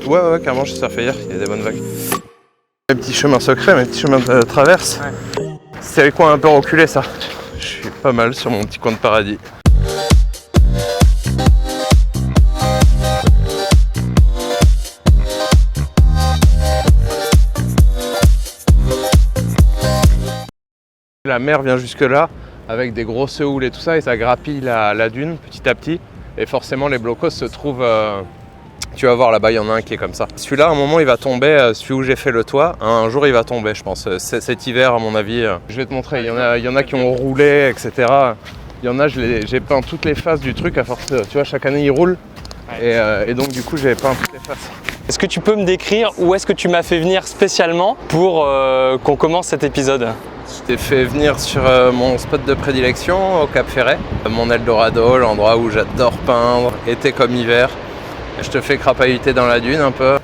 Ouais, carrément, j'ai surfé hier, il y a des bonnes vagues. Mes petits chemins secrets, mes petits chemins de traverse. Ouais. C'est les coins un peu reculés, ça. Je suis pas mal sur mon petit coin de paradis. La mer vient jusque là avec des grosses houles et tout ça et ça grappille la dune petit à petit et forcément les blocos se trouvent, tu vas voir là-bas il y en a un qui est comme ça. Celui-là à un moment il va tomber, celui où j'ai fait le toit, un jour il va tomber je pense, cet hiver à mon avis. Je vais te montrer, il y en a qui ont roulé etc. Il y en a, j'ai peint toutes les faces du truc à force, tu vois chaque année il roule et donc du coup j'ai peint toutes les faces. Est-ce que tu peux me décrire où est-ce que tu m'as fait venir spécialement pour qu'on commence cet épisode ? Je t'ai fait venir sur mon spot de prédilection au Cap Ferret, mon Eldorado, l'endroit où j'adore peindre, été comme hiver. Je te fais crapahuter dans la dune un peu.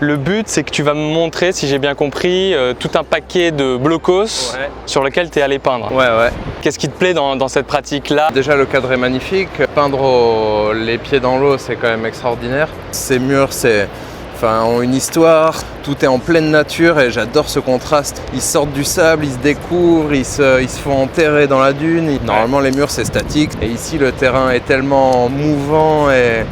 Le but c'est que tu vas me montrer, si j'ai bien compris, tout un paquet de blocos sur lequel tu es allé peindre. Ouais. Qu'est-ce qui te plaît dans cette pratique-là ? Déjà le cadre est magnifique, peindre les pieds dans l'eau c'est quand même extraordinaire. Ces murs ont une histoire, tout est en pleine nature et j'adore ce contraste. Ils sortent du sable, ils se découvrent, ils se font enterrer dans la dune. Normalement les murs c'est statique et ici le terrain est tellement mouvant et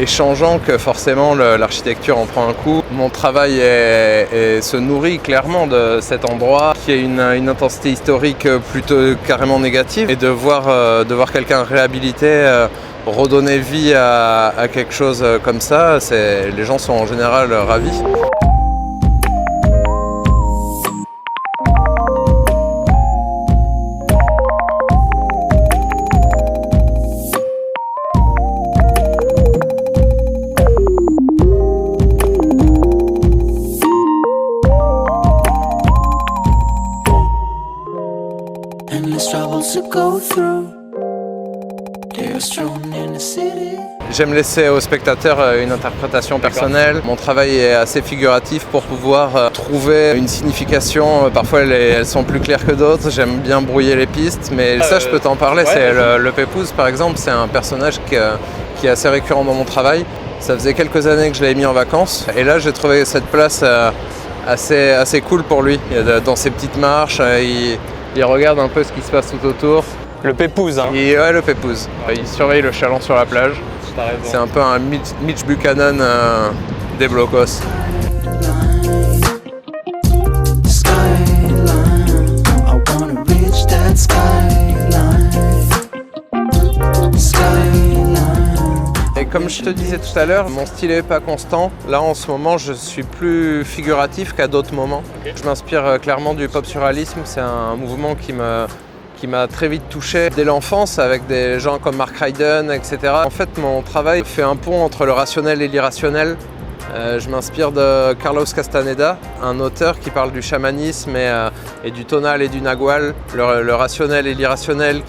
changeant que forcément l'architecture en prend un coup. Mon travail se nourrit clairement de cet endroit qui a une intensité historique plutôt carrément négative et de voir quelqu'un réhabilité redonner vie à quelque chose comme ça, les gens sont en général ravis. J'aime laisser aux spectateurs une interprétation personnelle. Mon travail est assez figuratif pour pouvoir trouver une signification. Parfois elles sont plus claires que d'autres. J'aime bien brouiller les pistes, mais ça je peux t'en parler. C'est le Pépouze par exemple, c'est un personnage qui est assez récurrent dans mon travail. Ça faisait quelques années que je l'avais mis en vacances et là j'ai trouvé cette place assez cool pour lui. Dans ses petites marches, il regarde un peu ce qui se passe tout autour. Le Pépouze, hein. Ouais, le Pépouze. Il surveille le chaland sur la plage. C'est un peu un Mitch Buchanan des blocos. Et comme je te disais tout à l'heure, mon style n'est pas constant. Là en ce moment je suis plus figuratif qu'à d'autres moments. Je m'inspire clairement du pop surréalisme, c'est un mouvement qui m'a très vite touché dès l'enfance avec des gens comme Mark Ryden, etc. En fait, mon travail fait un pont entre le rationnel et l'irrationnel. Je m'inspire de Carlos Castaneda, un auteur qui parle du chamanisme et du tonal et du nagual, le rationnel et l'irrationnel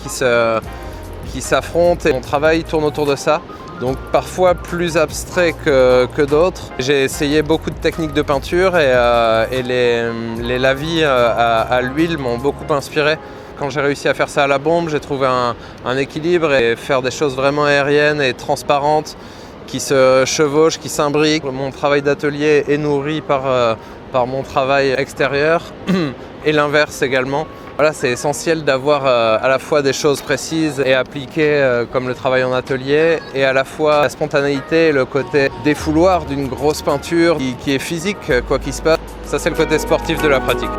qui s'affrontent. Et mon travail tourne autour de ça. Donc parfois plus abstrait que d'autres. J'ai essayé beaucoup de techniques de peinture et les lavis à l'huile m'ont beaucoup inspiré. Quand j'ai réussi à faire ça à la bombe, j'ai trouvé un équilibre et faire des choses vraiment aériennes et transparentes qui se chevauchent, qui s'imbriquent. Mon travail d'atelier est nourri par mon travail extérieur et l'inverse également. Voilà, c'est essentiel d'avoir à la fois des choses précises et appliquées comme le travail en atelier et à la fois la spontanéité et le côté défouloir d'une grosse peinture qui est physique, quoi qu'il se passe. Ça, c'est le côté sportif de la pratique.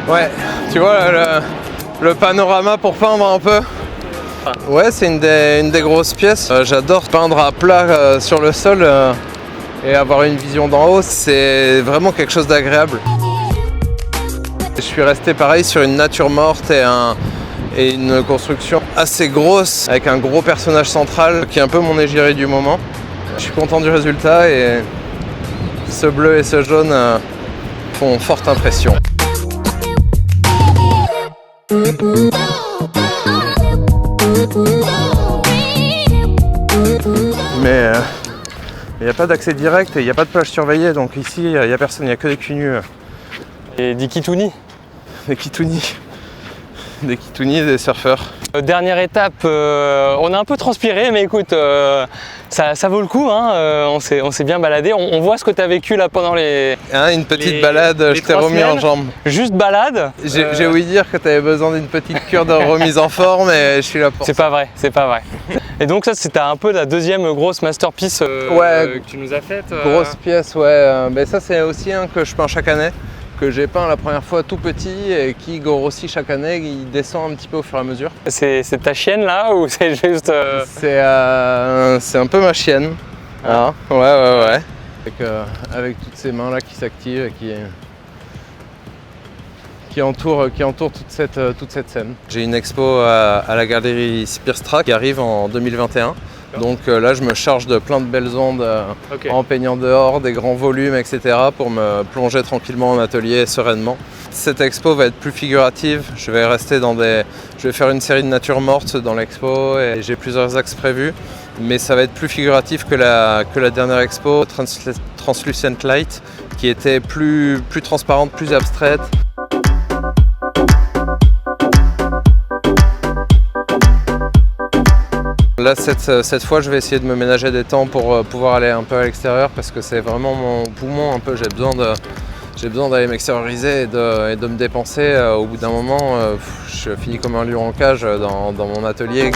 Ouais, tu vois le panorama pour peindre un peu. Ouais, c'est une des grosses pièces. J'adore peindre à plat sur le sol et avoir une vision d'en haut. C'est vraiment quelque chose d'agréable. Je suis resté pareil sur une nature morte et une construction assez grosse avec un gros personnage central qui est un peu mon égérie du moment. Je suis content du résultat et ce bleu et ce jaune font forte impression. Mais il n'y a pas d'accès direct et il n'y a pas de plage surveillée, donc ici il n'y a personne, il n'y a que des cul nus Et des kitounis. Des kitounis. Des kitounis, des surfeurs. Dernière étape, on a un peu transpiré, mais écoute, ça vaut le coup, hein, on s'est bien baladé. On voit ce que tu as vécu là pendant les... Hein, une petite balade, je t'ai remis en jambe. Juste balade. J'ai ouï dire que tu avais besoin d'une petite cure de remise en forme et je suis là pour ça. C'est pas vrai, c'est pas vrai. Et donc ça, c'était un peu la deuxième grosse masterpiece que tu nous as faite. Grosse pièce, ouais. Mais ça, c'est aussi un que je peins chaque année, que j'ai peint la première fois tout petit et qui grossit chaque année, il descend un petit peu au fur et à mesure. C'est ta chienne là ou c'est juste... C'est un peu ma chienne. Ah, ouais. Avec toutes ces mains là qui s'activent et qui entourent toute cette scène. J'ai une expo à la galerie Spearstrack qui arrive en 2021. Donc là, je me charge de plein de belles ondes en peignant dehors, des grands volumes, etc. pour me plonger tranquillement en atelier sereinement. Cette expo va être plus figurative. Je vais faire une série de natures mortes dans l'expo et j'ai plusieurs axes prévus. Mais ça va être plus figuratif que la dernière expo, Translucent Light, qui était plus transparente, plus abstraite. Là, cette fois, je vais essayer de me ménager des temps pour pouvoir aller un peu à l'extérieur parce que c'est vraiment mon poumon un peu. J'ai besoin d'aller m'extérioriser et de me dépenser. Au bout d'un moment, je finis comme un lion en cage dans mon atelier.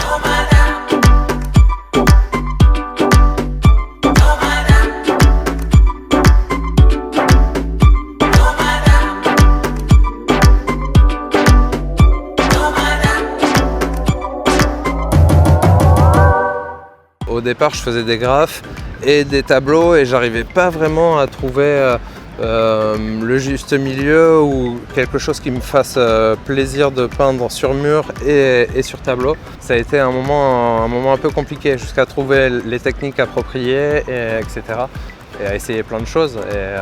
Au départ, je faisais des graphes et des tableaux et j'arrivais pas vraiment à trouver le juste milieu ou quelque chose qui me fasse plaisir de peindre sur mur et sur tableau. Ça a été un moment un peu compliqué jusqu'à trouver les techniques appropriées, etc. Et à essayer plein de choses. Et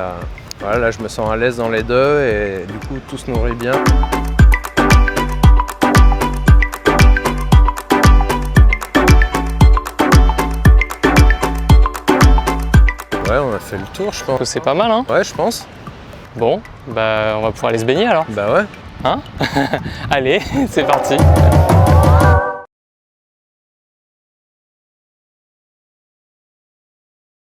voilà, là, je me sens à l'aise dans les deux et du coup, tout se nourrit bien. Ouais, on a fait le tour, je pense. C'est pas mal, hein? Ouais, je pense. Bon, bah on va pouvoir aller se baigner alors. Bah ouais. Hein? Allez, c'est parti.